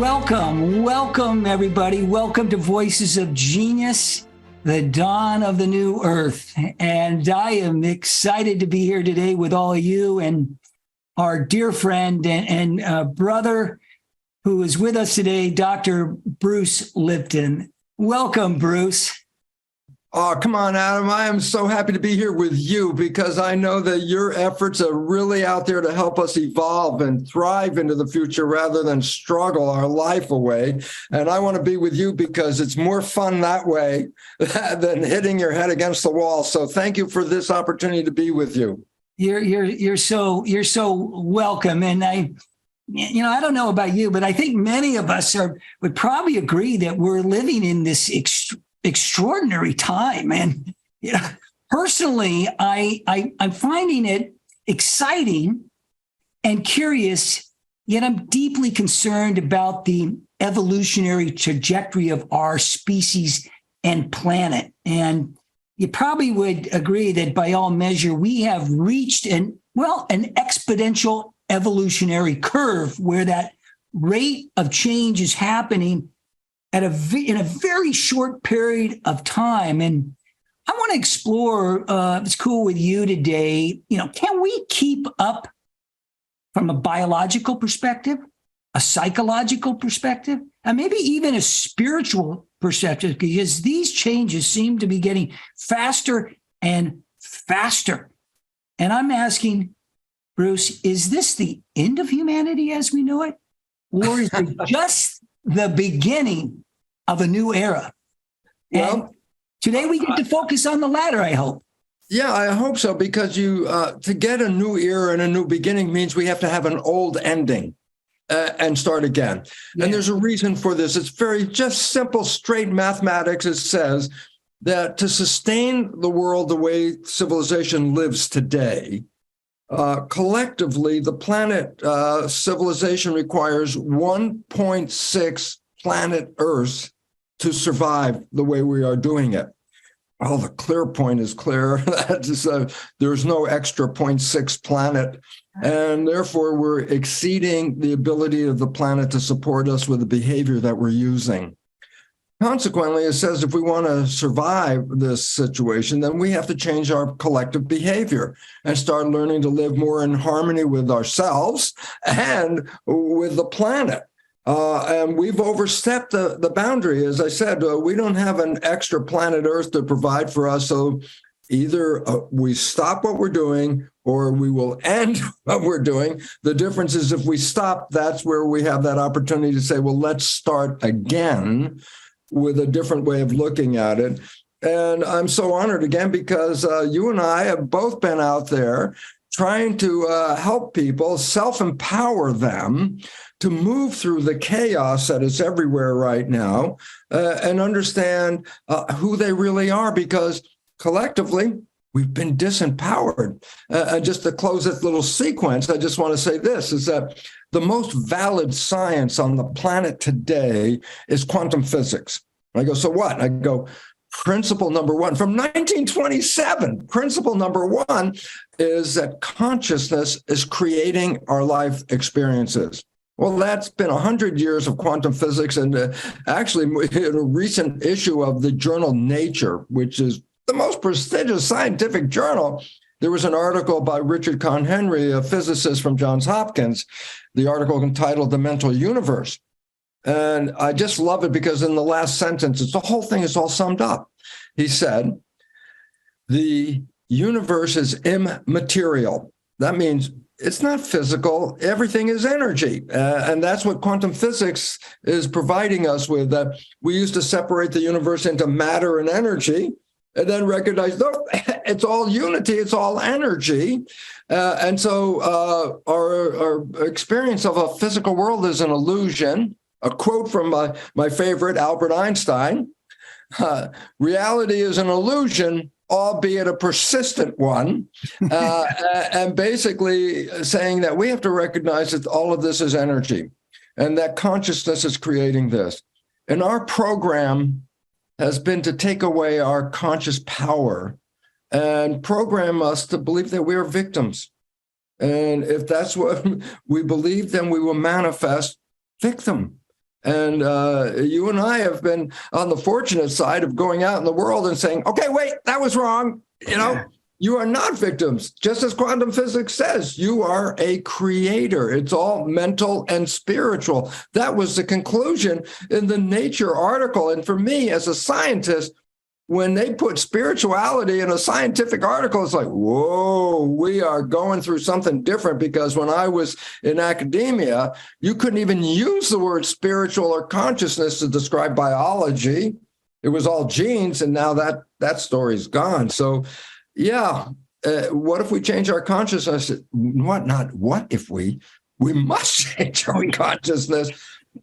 Welcome, everybody. Welcome to Voices of Genius, the dawn of the new earth. And I am excited to be here today with all of you and our dear friend and brother who is with us today, Dr. Bruce Lipton. Welcome, Bruce. Oh, come on, Adam. I am so happy to be here with you because I know that your efforts are really out there to help us evolve and thrive into the future rather than struggle our life away. And I want to be with you because it's more fun that way than hitting your head against the wall. So thank you for this opportunity to be with you. You're so welcome. And I don't know about you, but I think many of us would probably agree that we're living in this extraordinary time. And personally, I'm finding it exciting and curious, yet I'm deeply concerned about the evolutionary trajectory of our species and planet. And you probably would agree that by all measure, we have reached an exponential evolutionary curve where that rate of change is happening in a very short period of time. And I want to explore, if it's cool with you today, can we keep up from a biological perspective, a psychological perspective, and maybe even a spiritual perspective, because these changes seem to be getting faster and faster. And I'm asking, Bruce, is this the end of humanity as we know it? Or is it just the beginning of a new era? And today we get to focus on the latter, I hope. Yeah, I hope so, because to get a new era and a new beginning means we have to have an old ending and start again. Yeah. And there's a reason for this. It's very just simple, straight mathematics. It says that to sustain the world the way civilization lives today, collectively, the planet civilization requires 1.6 planet Earth to survive the way we are doing it. Well, the clear point is clear. There's no extra 0.6 planet, and therefore we're exceeding the ability of the planet to support us with the behavior that we're using. Consequently, it says if we want to survive this situation, then we have to change our collective behavior and start learning to live more in harmony with ourselves and with the planet. And we've overstepped the boundary. As I said, we don't have an extra planet Earth to provide for us. So either we stop what we're doing or we will end what we're doing. The difference is if we stop, that's where we have that opportunity to say, well, let's start again with a different way of looking at it. And I'm so honored again because you and I have both been out there trying to help people, self-empower them to move through the chaos that is everywhere right now and understand who they really are, because collectively, we've been disempowered. And just to close this little sequence, I just want to say this, is that the most valid science on the planet today is quantum physics. I go, so what? I go, principle number one from 1927, principle number one is that consciousness is creating our life experiences. Well, that's been 100 years of quantum physics. And actually, in a recent issue of the journal Nature, which is the most prestigious scientific journal, there was an article by Richard Conn-Henry, a physicist from Johns Hopkins, the article entitled The Mental Universe. And I just love it because in the last sentence, the whole thing is all summed up. He said, the universe is immaterial. That means it's not physical. Everything is energy. And that's what quantum physics is providing us with. That we used to separate the universe into matter and energy, and then recognize, no, it's all unity, it's all energy. And so our experience of a physical world is an illusion. A quote from my favorite, Albert Einstein, reality is an illusion, albeit a persistent one, and basically saying that we have to recognize that all of this is energy and that consciousness is creating this. And our program has been to take away our conscious power and program us to believe that we are victims. And if that's what we believe, then we will manifest victim. And you and I have been on the fortunate side of going out in the world and saying, okay, wait, that was wrong. You are not victims. Just as quantum physics says, you are a creator. It's all mental and spiritual. That was the conclusion in the Nature article. And for me, as a scientist, when they put spirituality in a scientific article, it's like, whoa, we are going through something different. Because when I was in academia, you couldn't even use the word spiritual or consciousness to describe biology. It was all genes, and now that story's gone. So, yeah, what if we change our consciousness? What if we must change our consciousness,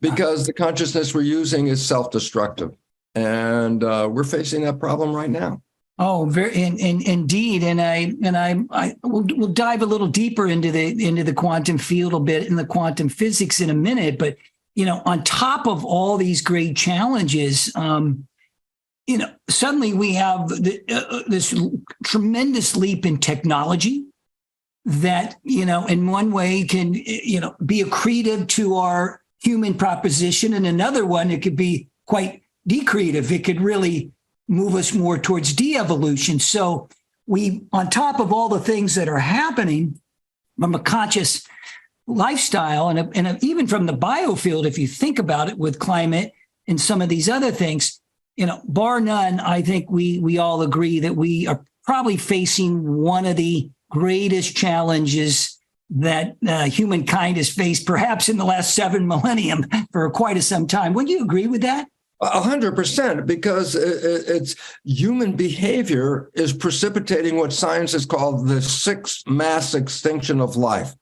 because the consciousness we're using is self-destructive. And we're facing that problem right now. Oh, indeed, we'll dive a little deeper into the quantum field a bit, in the quantum physics in a minute. But on top of all these great challenges, suddenly we have this tremendous leap in technology that in one way can be accretive to our human proposition, and another one it could be quite decreative. It could really move us more towards de-evolution. So we, on top of all the things that are happening from a conscious lifestyle, and even from the biofield, if you think about it, with climate and some of these other things, bar none, I think we all agree that we are probably facing one of the greatest challenges that humankind has faced, perhaps in the last 7 millennium, for quite some time. Would you agree with that? 100%, because it's human behavior is precipitating what science has called the sixth mass extinction of life.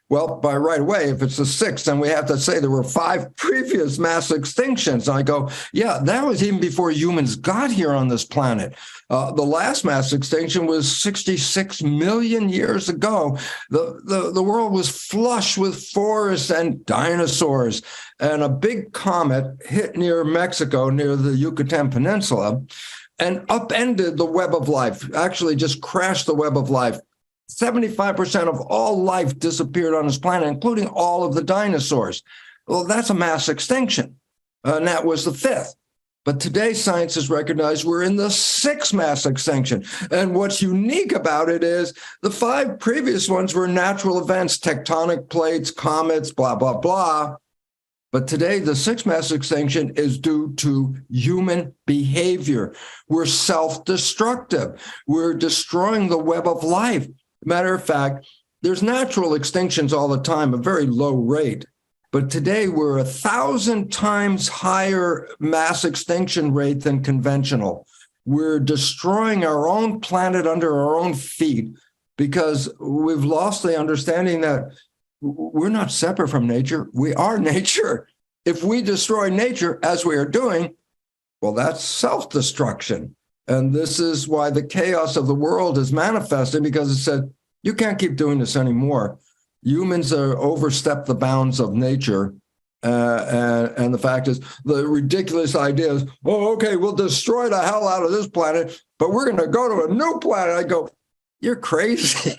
Well, by right way, if it's the sixth, then we have to say there were 5 previous mass extinctions. And I go, yeah, that was even before humans got here on this planet. The last mass extinction was 66 million years ago. The world was flush with forests and dinosaurs. And a big comet hit near Mexico, near the Yucatan Peninsula, and upended the web of life, actually just crashed the web of life. 75% of all life disappeared on this planet, including all of the dinosaurs. Well, that's a mass extinction, and that was the 5th. But today, science has recognized we're in the 6th mass extinction. And what's unique about it is the 5 previous ones were natural events, tectonic plates, comets, blah, blah, blah. But today, the 6th mass extinction is due to human behavior. We're self-destructive. We're destroying the web of life. Matter of fact, there's natural extinctions all the time, a very low rate. But today we're 1,000 times higher mass extinction rate than conventional. We're destroying our own planet under our own feet because we've lost the understanding that we're not separate from nature. We are nature. If we destroy nature, as we are doing, well, that's self-destruction. And this is why the chaos of the world is manifesting, because it said, you can't keep doing this anymore. Humans are overstepped the bounds of nature. And the fact is, the ridiculous idea is, oh, okay, we'll destroy the hell out of this planet, but we're going to go to a new planet. I go, you're crazy.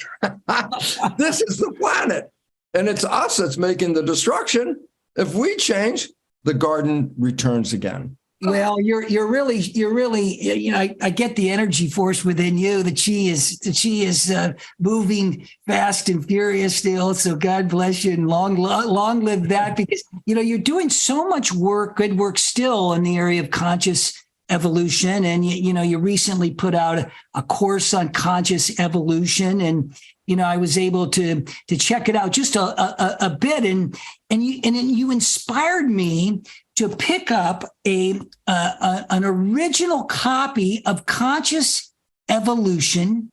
This is the planet. And it's us that's making the destruction. If we change, the garden returns again. Well, you're really, I get the energy force within you. The chi is moving fast and furious still. So God bless you and long live that, because, you're doing so much work, good work still in the area of conscious evolution. And, you recently put out a course on conscious evolution, and, I was able to check it out just a bit. And you inspired me to pick up an original copy of Conscious Evolution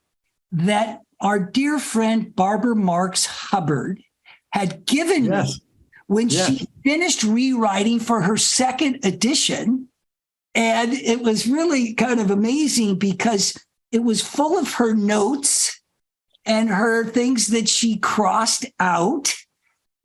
that our dear friend Barbara Marx Hubbard had given me when she finished rewriting for her 2nd edition. And it was really kind of amazing because it was full of her notes and her things that she crossed out.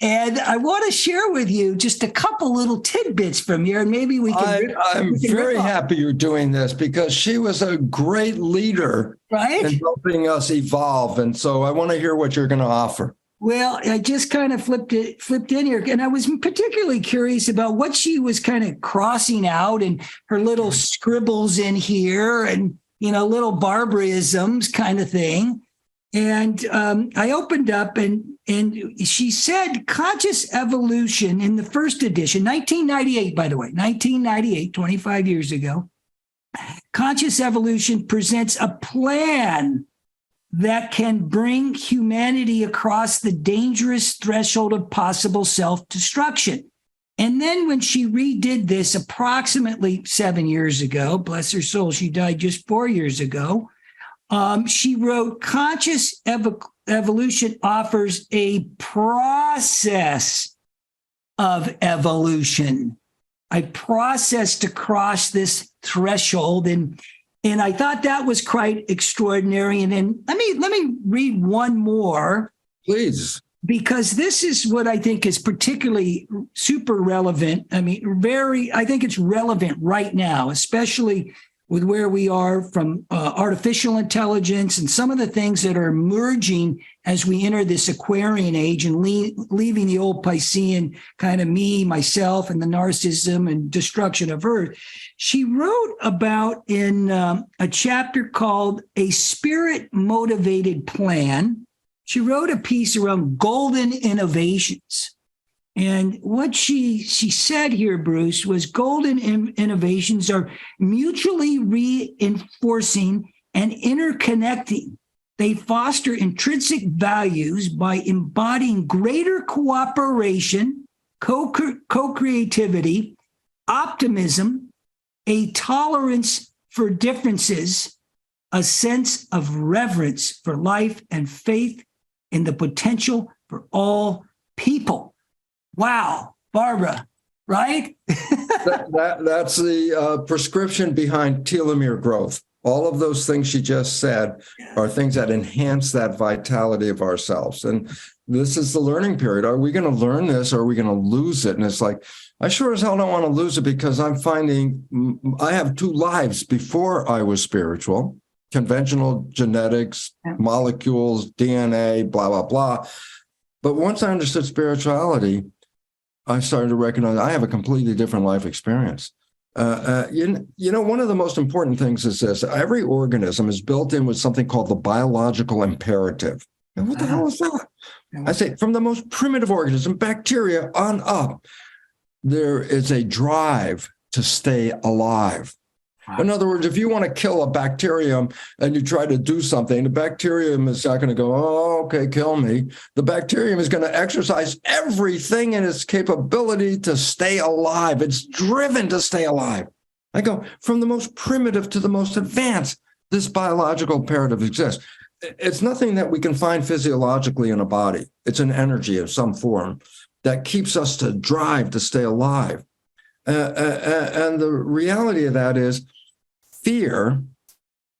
And I want to share with you just a couple little tidbits from here, and maybe we can. I'm very happy you're doing this because she was a great leader, right, in helping us evolve. And so I want to hear what you're going to offer. Well, I just kind of flipped in here, and I was particularly curious about what she was kind of crossing out and her little scribbles in here, and little barbarisms kind of thing. And I opened up, and she said conscious evolution in the first edition, 1998, by the way, 1998, 25 years ago. Conscious evolution presents a plan that can bring humanity across the dangerous threshold of possible self-destruction. And then when she redid this approximately 7 years ago, bless her soul, she died just 4 years ago, she wrote, conscious evolution offers a process of evolution, a process to cross this threshold. And I thought that was quite extraordinary. And then let me read one more. Please. Because this is what I think is particularly super relevant. I think it's relevant right now, especially with where we are from artificial intelligence and some of the things that are emerging as we enter this Aquarian age and leaving the old Piscean kind of me, myself, and the narcissism and destruction of Earth. She wrote about in a chapter called A Spirit Motivated Plan. She wrote a piece around golden innovations. And what she said here, Bruce, was golden innovations are mutually reinforcing and interconnecting. They foster intrinsic values by embodying greater cooperation, co-creativity, optimism, a tolerance for differences, a sense of reverence for life, and faith in the potential for all people. Wow, Barbara, right? That's the prescription behind telomere growth. All of those things she just said are things that enhance that vitality of ourselves. And this is the learning period. Are we going to learn this or are we going to lose it? And it's like, I sure as hell don't want to lose it because I'm finding I have two lives before I was spiritual, conventional genetics, molecules, DNA, blah, blah, blah. But once I understood spirituality, I started to recognize I have a completely different life experience. One of the most important things is this. Every organism is built in with something called the biological imperative. And what the hell is that? I say from the most primitive organism, bacteria on up, there is a drive to stay alive. In other words, if you want to kill a bacterium and you try to do something, the bacterium is not going to go, oh, okay, kill me. The bacterium is going to exercise everything in its capability to stay alive. It's driven to stay alive. I go from the most primitive to the most advanced. This biological imperative exists. It's nothing that we can find physiologically in a body. It's an energy of some form that keeps us to drive to stay alive. And the reality of that is fear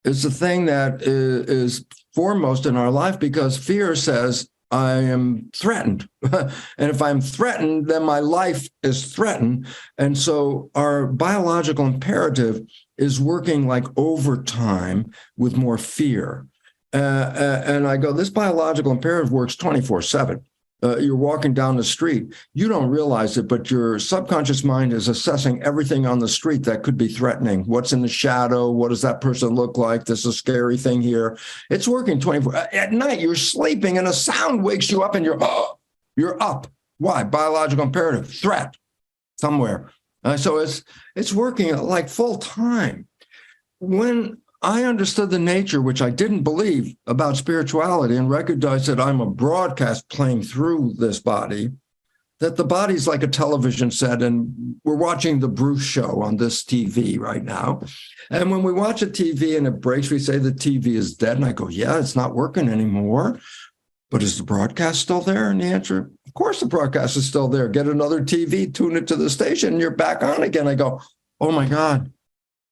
is the thing that is foremost in our life because fear says, I am threatened. And if I'm threatened, then my life is threatened. And so our biological imperative is working like overtime with more fear. And I go, this biological imperative works 24/7. You're walking down the street. You don't realize it, but your subconscious mind is assessing everything on the street that could be threatening. What's in the shadow? What does that person look like? There's a scary thing here. It's working 24. At night, you're sleeping and a sound wakes you up and you're up. Why? Biological imperative, threat somewhere. So it's working like full time. When I understood the nature, which I didn't believe about spirituality, and recognized that I'm a broadcast playing through this body, that the body's like a television set, and we're watching the Bruce show on this TV right now. And when we watch a TV and it breaks, we say the TV is dead. And I go, yeah, it's not working anymore. But is the broadcast still there? And the answer, of course, the broadcast is still there. Get another TV, tune it to the station, and you're back on again. I go, oh my God.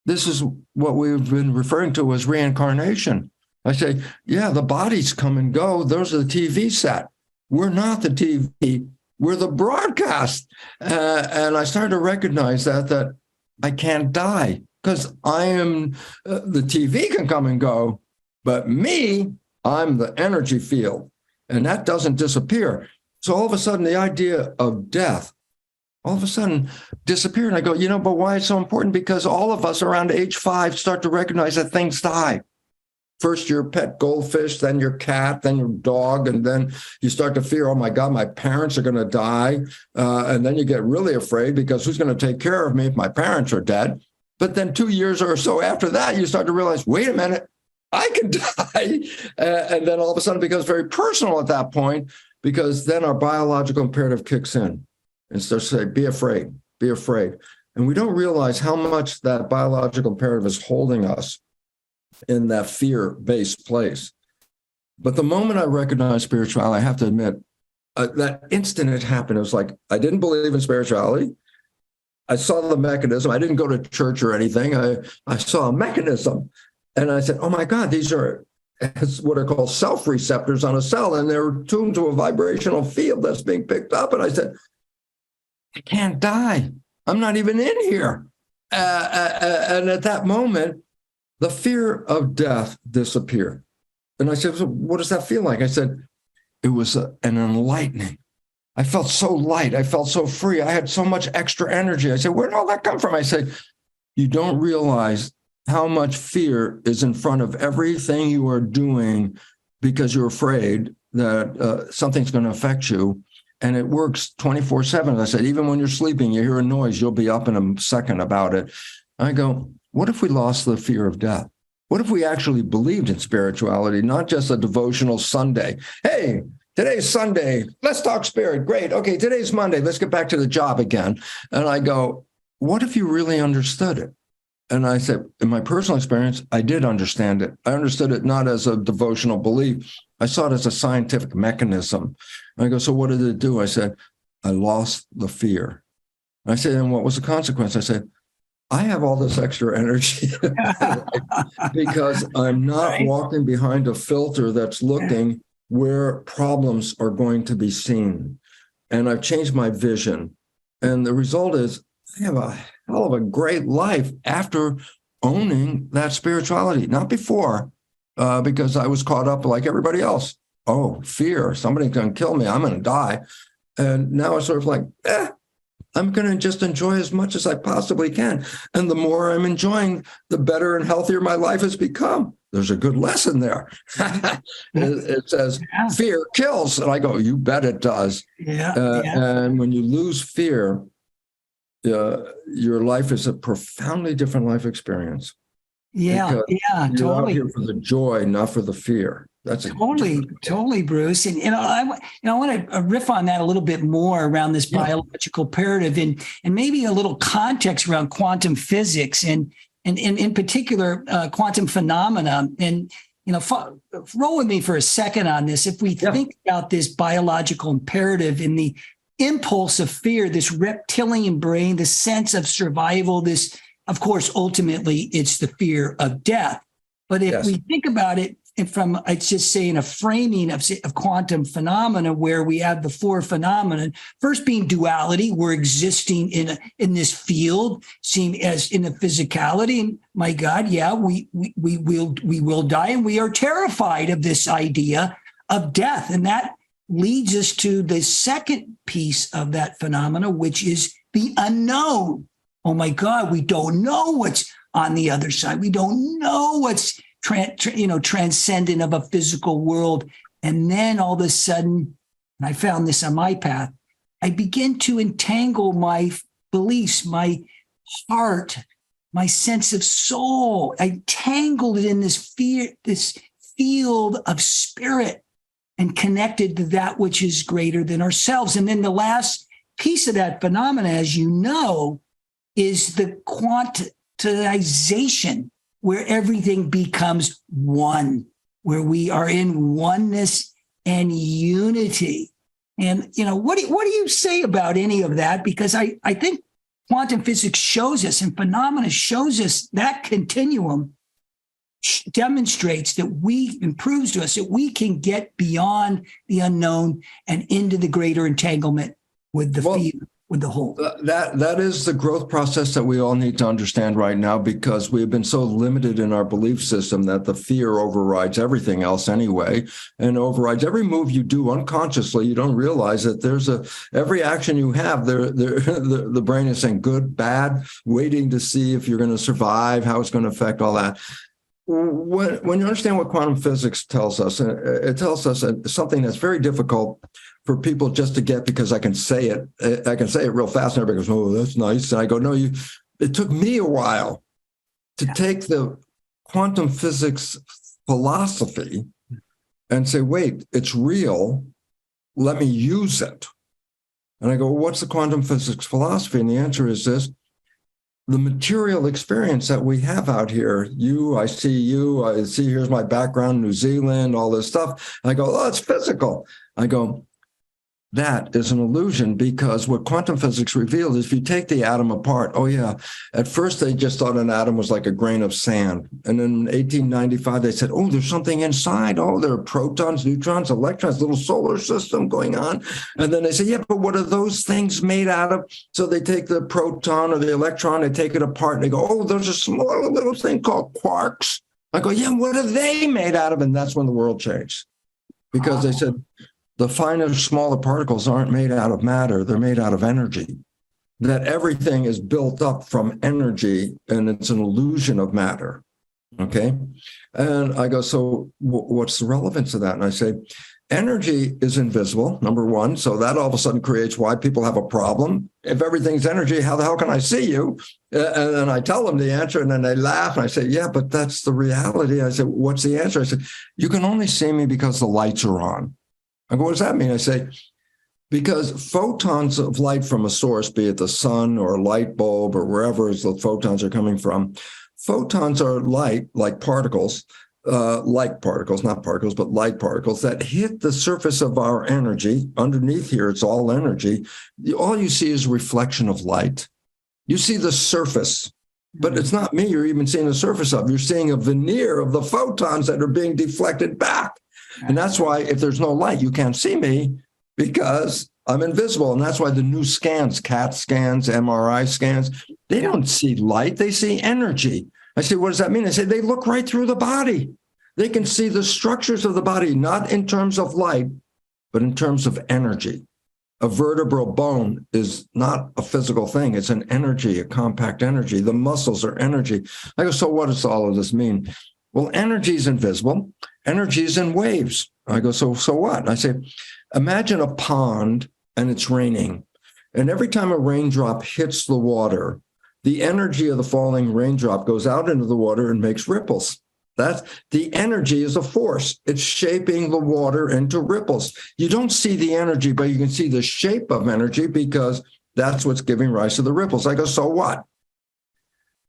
This is what we've been referring to as reincarnation. I say, yeah, the bodies come and go. Those are the TV set. We're not the TV. we're the broadcast. And I started to recognize that I can't die because I am, the TV can come and go, but me, I'm the energy field, and that doesn't disappear. So all of a sudden, the idea of death all of a sudden disappeared. And I go, but why it's so important? Because all of us around age 5 start to recognize that things die. First your pet goldfish, then your cat, then your dog, and then you start to fear, oh my God, my parents are going to die. And then you get really afraid because who's going to take care of me if my parents are dead? But then 2 years or so after that, you start to realize, wait a minute, I can die. And then all of a sudden it becomes very personal at that point, because then our biological imperative kicks in and starts to say, be afraid, be afraid. And we don't realize how much that biological imperative is holding us in that fear-based place. But the moment I recognized spirituality, I have to admit, that instant it happened. It was like, I didn't believe in spirituality. I saw the mechanism. I didn't go to church or anything. I saw a mechanism. And I said, oh my God, these are what are called self-receptors on a cell, and they're tuned to a vibrational field that's being picked up. And I said, I can't die. I'm not even in here. And at that moment, the fear of death disappeared. And I said, so what does that feel like? I said, it was an enlightening. I felt so light. I felt so free. I had so much extra energy. I said, where did all that come from? I said, you don't realize how much fear is in front of everything you are doing because you're afraid that something's going to affect you. And it works 24/7. I said, even when you're sleeping, you hear a noise, you'll be up in a second about it. I go, what if we lost the fear of death? What if we actually believed in spirituality, not just a devotional Sunday? Hey, today's Sunday. Let's talk spirit. Great. Okay, today's Monday. Let's get back to the job again. And I go, what if you really understood it? And I said, in my personal experience, I did understand it. I understood it not as a devotional belief. I saw it as a scientific mechanism. And I go, so what did it do? I said, I lost the fear. I said, and what was the consequence? I said, I have all this extra energy because I'm not walking behind a filter that's looking where problems are going to be seen. And I've changed my vision. And the result is I have a hell of a great life after owning that spirituality, not before, because I was caught up like everybody else. Oh, fear, somebody's going to kill me. I'm going to die. And now it's sort of like, I'm going to just enjoy as much as I possibly can. And the more I'm enjoying, the better and healthier my life has become. There's a good lesson there. It says, fear kills. And I go, you bet it does. And when you lose fear, your life is a profoundly different life experience. Totally. You're out here for the joy, not for the fear. That's totally, Bruce. And I want to riff on that a little bit more around this biological imperative and maybe a little context around quantum physics and in particular quantum phenomena. And roll with me for a second on this. If we think about this biological imperative in the impulse of fear, this reptilian brain, the sense of survival, this, of course, ultimately it's the fear of death. But if we think about it from, I'd just say, in a framing of quantum phenomena, where we have the 4 phenomena, first being duality, we're existing in this field, seen as in the physicality. And my God, we will die, and we are terrified of this idea of death, and that leads us to the second piece of that phenomena, which is the unknown. Oh my God, we don't know what's on the other side. We don't know what's transcendent of a physical world. And then all of a sudden, and I found this on my path, I begin to entangle my beliefs, my heart, my sense of soul. I tangled it in this field of spirit and connected to that which is greater than ourselves. And then the last piece of that phenomena, as you know, is the quantization, where everything becomes one, where we are in oneness and unity. And, what do you say about any of that? Because I think quantum physics shows us, and phenomena shows us, that continuum demonstrates that and proves to us that we can get beyond the unknown and into the greater entanglement with the fear, with the whole. That is the growth process that we all need to understand right now, because we've been so limited in our belief system that the fear overrides everything else anyway, and overrides every move you do unconsciously. You don't realize that every action you have, the brain is saying good, bad, waiting to see if you're going to survive, how it's going to affect all that. When you understand what quantum physics tells us, it tells us something that's very difficult for people just to get, because I can say it. I can say it real fast, and everybody goes, "Oh, that's nice." And I go, "No, it took me a while to take the quantum physics philosophy and say, wait, it's real. Let me use it." And I go, well, "What's the quantum physics philosophy?" And the answer is this: the material experience that we have out here, I see here's my background, New Zealand, all this stuff. I go, "Oh, it's physical." I go, that is an illusion, because what quantum physics revealed is if you take the atom apart, at first they just thought an atom was like a grain of sand. And in 1895, they said, oh, there's something inside. Oh, there are protons, neutrons, electrons, little solar system going on. And then they say, yeah, but what are those things made out of? So they take the proton or the electron, they take it apart, and they go, oh, there's a small little thing called quarks. I go, yeah, what are they made out of? And that's when the world changed, because they said, the finer, smaller particles aren't made out of matter. They're made out of energy. That everything is built up from energy, and it's an illusion of matter. Okay? And I go, so what's the relevance of that? And I say, energy is invisible, number one. So that all of a sudden creates why people have a problem. If everything's energy, how the hell can I see you? And then I tell them the answer, and then they laugh. And I say, yeah, but that's the reality. I said, what's the answer? I said, you can only see me because the lights are on. I go, what does that mean? I say, because photons of light from a source, be it the sun or a light bulb or wherever the photons are coming from, photons are light, like particles, light particles, not particles, but light particles that hit the surface of our energy. Underneath here, it's all energy. All you see is a reflection of light. You see the surface, but it's not me you're even seeing the surface of. You're seeing a veneer of the photons that are being deflected back. And that's why if there's no light, you can't see me, because I'm invisible. And that's why the new scans, CAT scans, MRI scans, they don't see light, they see energy. I say, what does that mean? I say, they look right through the body. They can see the structures of the body, not in terms of light, but in terms of energy. A vertebral bone is not a physical thing. It's an energy, a compact energy. The muscles are energy. I go, so what does all of this mean? Well, energy is invisible. Energy is in waves. I go, so what? And I say, imagine a pond and it's raining. And every time a raindrop hits the water, the energy of the falling raindrop goes out into the water and makes ripples. That's the energy is a force. It's shaping the water into ripples. You don't see the energy, but you can see the shape of energy, because that's what's giving rise to the ripples. I go, so what?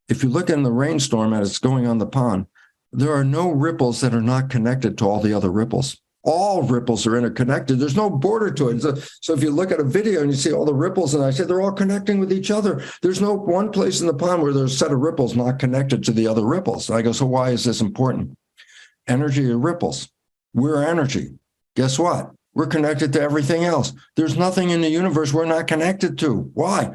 If you look in the rainstorm as it's going on the pond, there are no ripples that are not connected to all the other ripples. All ripples are interconnected. There's no border to it. So if you look at a video and you see all the ripples, and I say they're all connecting with each other, there's no one place in the pond where there's a set of ripples not connected to the other ripples. And I go, so why is this important? Energy are ripples. We're energy. Guess what? We're connected to everything else. There's nothing in the universe we're not connected to. Why?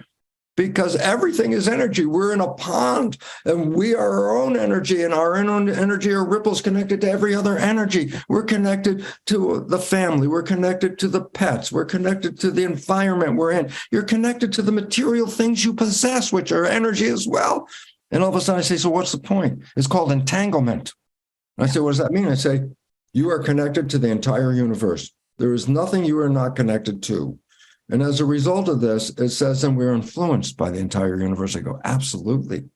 Because everything is energy. We're in a pond, and we are our own energy, and our own energy are ripples connected to every other energy. We're connected to the family. We're connected to the pets. We're connected to the environment we're in. You're connected to the material things you possess, which are energy as well. And all of a sudden I say, so what's the point? It's called entanglement. And I say, what does that mean? I say, you are connected to the entire universe. There is nothing you are not connected to. And as a result of this, it says that we're influenced by the entire universe. I go, absolutely.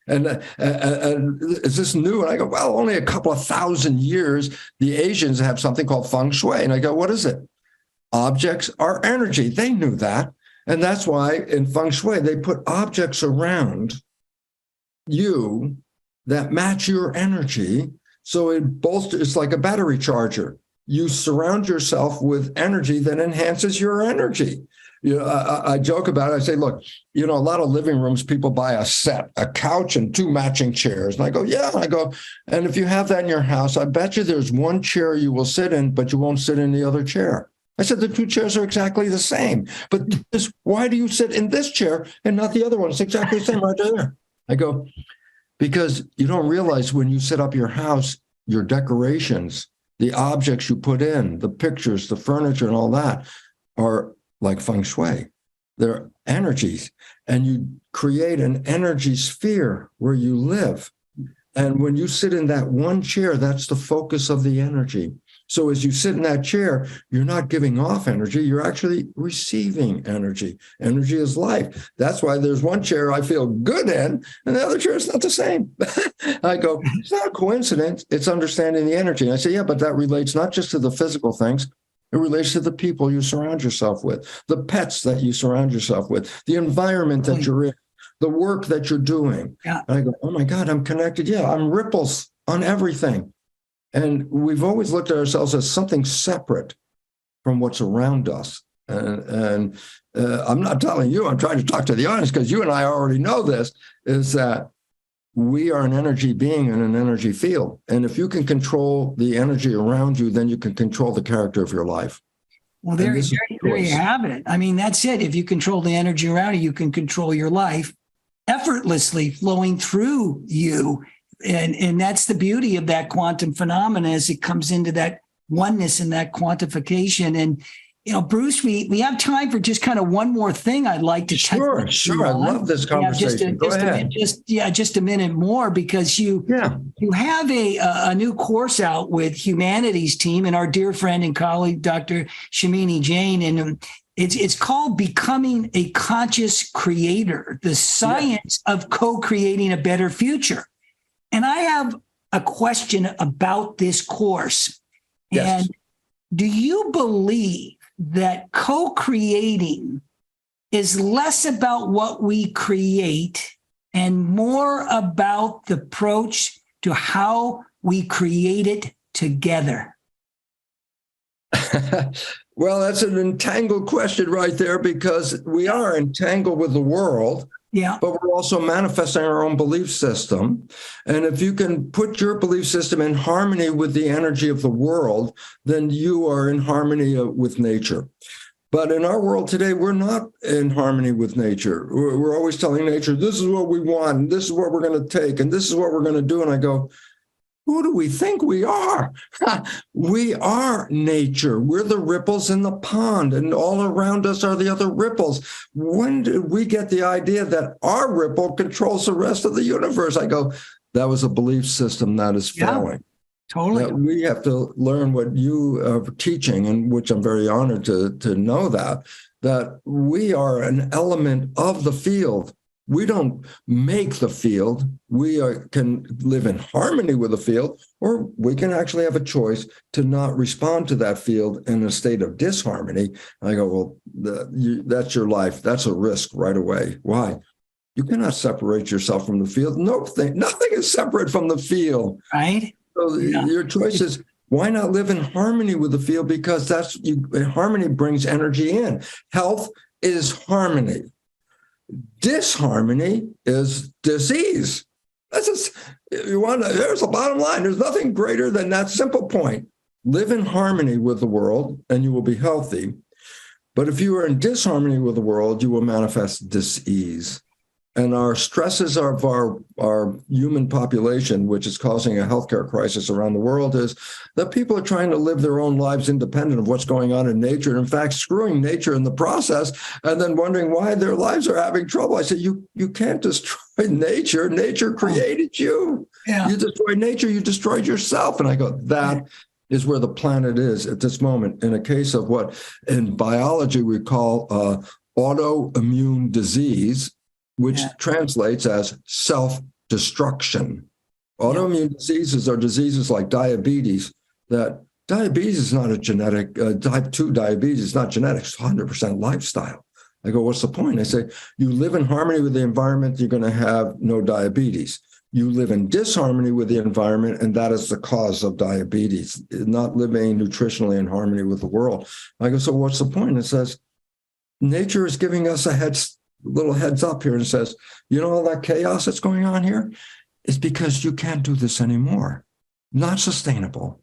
And is this new? And I go, well, only a couple of thousand years, the Asians have something called feng shui. And I go, what is it? Objects are energy. They knew that. And that's why in feng shui, they put objects around you that match your energy. So it's like a battery charger. You surround yourself with energy that enhances your energy. I joke about it. I say, look, a lot of living rooms, people buy a set, a couch and two matching chairs. And I go, yeah. I go, and if you have that in your house, I bet you there's one chair you will sit in, but you won't sit in the other chair. I said, the two chairs are exactly the same. But why do you sit in this chair and not the other one? It's exactly the same right there. I go, because you don't realize when you set up your house, your decorations, the objects you put in, the pictures, the furniture, and all that are like feng shui. They're energies. And you create an energy sphere where you live. And when you sit in that one chair, that's the focus of the energy. So as you sit in that chair, you're not giving off energy, you're actually receiving energy. Energy is life. That's why there's one chair I feel good in, and the other chair is not the same. I go, it's not a coincidence, it's understanding the energy. And I say, yeah, but that relates not just to the physical things, it relates to the people you surround yourself with, the pets that you surround yourself with, the environment that you're in, the work that you're doing. Yeah. And I go, oh my God, I'm connected. Yeah, I'm ripples on everything. And we've always looked at ourselves as something separate from what's around us. And I'm not telling you, I'm trying to talk to the audience because you and I already know this, is that we are an energy being in an energy field. And if you can control the energy around you, then you can control the character of your life. Well, there you have it. I mean, that's it. If you control the energy around you, you can control your life effortlessly flowing through you. And that's the beauty of that quantum phenomena as it comes into that oneness and that quantification. And, Bruce, we have time for just kind of one more thing I'd like to touch on. Sure. I love this conversation. Go ahead. Just a minute more, because you have a new course out with Humanities Team and our dear friend and colleague, Dr. Shamini Jain. And it's called Becoming a Conscious Creator, the science of co-creating a better future. And I have a question about this course. Yes. And do you believe that co-creating is less about what we create and more about the approach to how we create it together? Well, that's an entangled question right there, because we are entangled with the world. Yeah. But we're also manifesting our own belief system. And if you can put your belief system in harmony with the energy of the world, then you are in harmony with nature. But in our world today, we're not in harmony with nature. We're always telling nature, this is what we want, and this is what we're going to take, and this is what we're going to do. And I go, who do we think we are? We are nature. We're the ripples in the pond, and all around us are the other ripples. When did we get the idea that our ripple controls the rest of the universe? I go, that was a belief system that is failing. Totally. That we have to learn what you are teaching, and which I'm very honored to know that we are an element of the field. We don't make the field. We can live in harmony with the field, or we can actually have a choice to not respond to that field in a state of disharmony. I go, well, that's your life. That's a risk right away. Why? You cannot separate yourself from the field. Nothing is separate from the field. Right. So your choice is, why not live in harmony with the field? Because harmony brings energy in. Health is harmony. Disharmony is disease. There's the bottom line. There's nothing greater than that simple point. Live in harmony with the world and you will be healthy. But if you are in disharmony with the world, you will manifest disease. And our stresses of our human population, which is causing a healthcare crisis around the world, is that people are trying to live their own lives independent of what's going on in nature. In fact, screwing nature in the process, and then wondering why their lives are having trouble. I said, you can't destroy nature. Nature created you. Yeah. You destroyed nature, you destroyed yourself. And I go, that is where the planet is at this moment, in a case of what in biology we call autoimmune disease, which translates as self-destruction. Autoimmune diseases are diseases like diabetes. That diabetes is not a genetic, type 2 diabetes is not genetic, it's 100% lifestyle. I go, what's the point? I say, you live in harmony with the environment, you're going to have no diabetes. You live in disharmony with the environment, and that is the cause of diabetes, not living nutritionally in harmony with the world. I go, so what's the point? It says, nature is giving us a little heads up here and says, you know, all that chaos that's going on here is because you can't do this anymore. Not sustainable.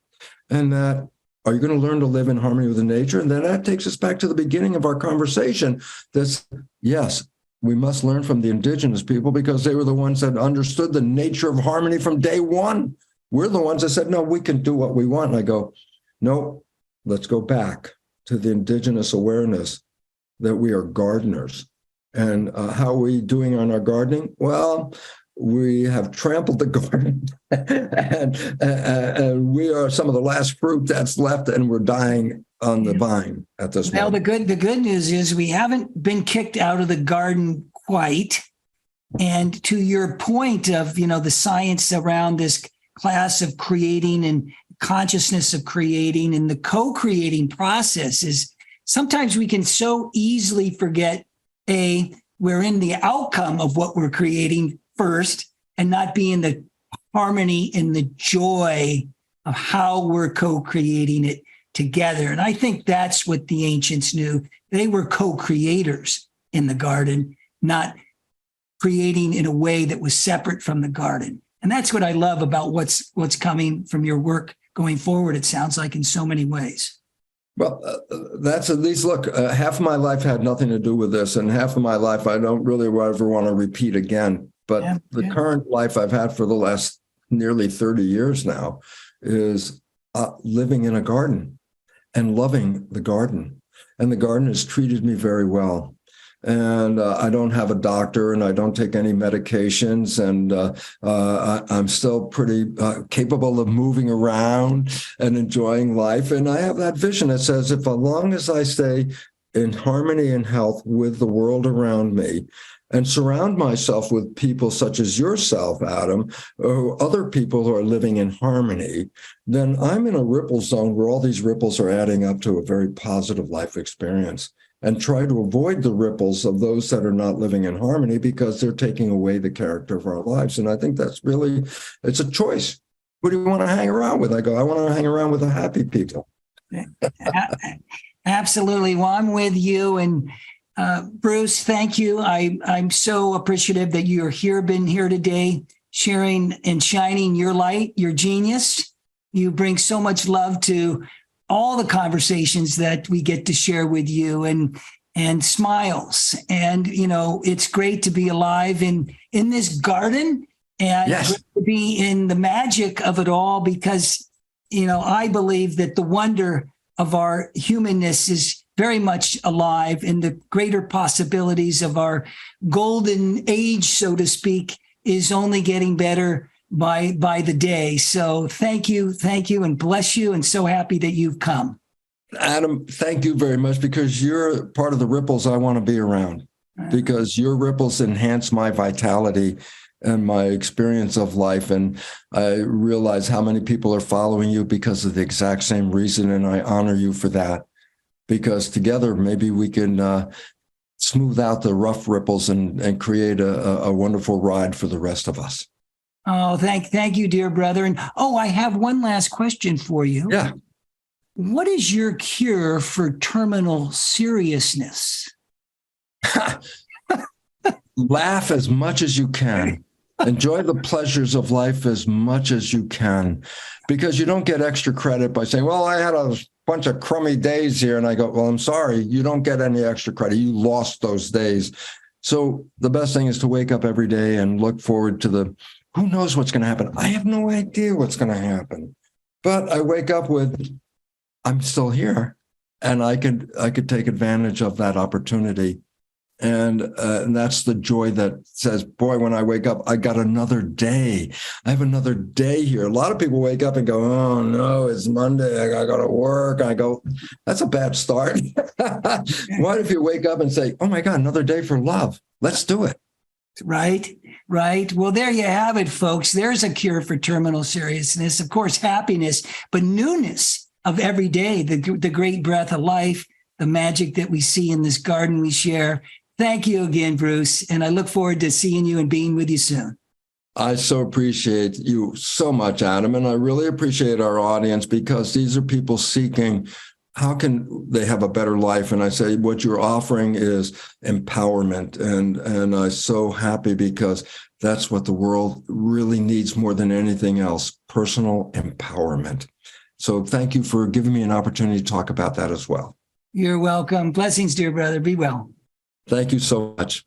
And that Are you going to learn to live in harmony with the nature? And then that takes us back to the beginning of our conversation. That's, yes, we must learn from the indigenous people because they were the ones that understood the nature of harmony from day one. We're the ones that said, no, we can do what we want. And I go, no, let's go back to the indigenous awareness that we are gardeners. And how are we doing on our gardening? Well, we have trampled the garden and we are some of the last fruit that's left, and we're dying on the vine at this moment. Well, the good news is we haven't been kicked out of the garden quite. And to your point of, the science around this class of creating and consciousness of creating and the co-creating process is sometimes we can so easily forget, we're in the outcome of what we're creating first and not be in the harmony and the joy of how we're co-creating it together. And I think that's what the ancients knew. They were co-creators in the garden, not creating in a way that was separate from the garden. And that's what I love about what's coming from your work going forward, it sounds like, in so many ways. Well, that's at least, look, half of my life had nothing to do with this, and half of my life I don't really ever want to repeat again. But the current life I've had for the last nearly 30 years now is living in a garden and loving the garden. And the garden has treated me very well. And I don't have a doctor and I don't take any medications. And I'm still pretty capable of moving around and enjoying life. And I have that vision that says, if as long as I stay in harmony and health with the world around me and surround myself with people such as yourself, Adam, or other people who are living in harmony, then I'm in a ripple zone where all these ripples are adding up to a very positive life experience. And try to avoid the ripples of those that are not living in harmony because they're taking away the character of our lives. And I think that's really, it's a choice. Who do you want to hang around with? I go, I want to hang around with the happy people. Absolutely. Well, I'm with you. And Bruce, thank you. I'm so appreciative that you're here, been here today, sharing and shining your light, your genius. You bring so much love to all the conversations that we get to share with you and smiles. And, it's great to be alive in this garden and to be in the magic of it all because, I believe that the wonder of our humanness is very much alive and the greater possibilities of our golden age, so to speak, is only getting better by the day. So thank you, and bless you, and so happy that you've come. Adam, thank you very much because you're part of the ripples I want to be around because your ripples enhance my vitality and my experience of life. And I realize how many people are following you because of the exact same reason. And I honor you for that because together maybe we can smooth out the rough ripples and create a wonderful ride for the rest of us. Oh, thank you, dear brother. And I have one last question for you. Yeah. What is your cure for terminal seriousness? Laugh as much as you can. Enjoy the pleasures of life as much as you can, because you don't get extra credit by saying, well, I had a bunch of crummy days here. And I go, well, I'm sorry, you don't get any extra credit. You lost those days. So the best thing is to wake up every day and look forward to who knows what's going to happen? I have no idea what's going to happen, but I wake up with, I'm still here, and I could take advantage of that opportunity, and that's the joy that says, boy, when I wake up, I got another day. I have another day here. A lot of people wake up and go, oh no, it's Monday. I got to go to work. I go, that's a bad start. What if you wake up and say, oh my God, another day for love? Let's do it. Right. Well, there you have it, folks. There's a cure for terminal seriousness. Of course, happiness, but newness of every day, the great breath of life, the magic that we see in this garden we share. Thank you again, Bruce. And I look forward to seeing you and being with you soon. I so appreciate you so much, Adam. And I really appreciate our audience because these are people seeking how can they have a better life? And I say, what you're offering is empowerment. And I'm so happy because that's what the world really needs more than anything else, personal empowerment. So thank you for giving me an opportunity to talk about that as well. You're welcome. Blessings, dear brother. Be well. Thank you so much.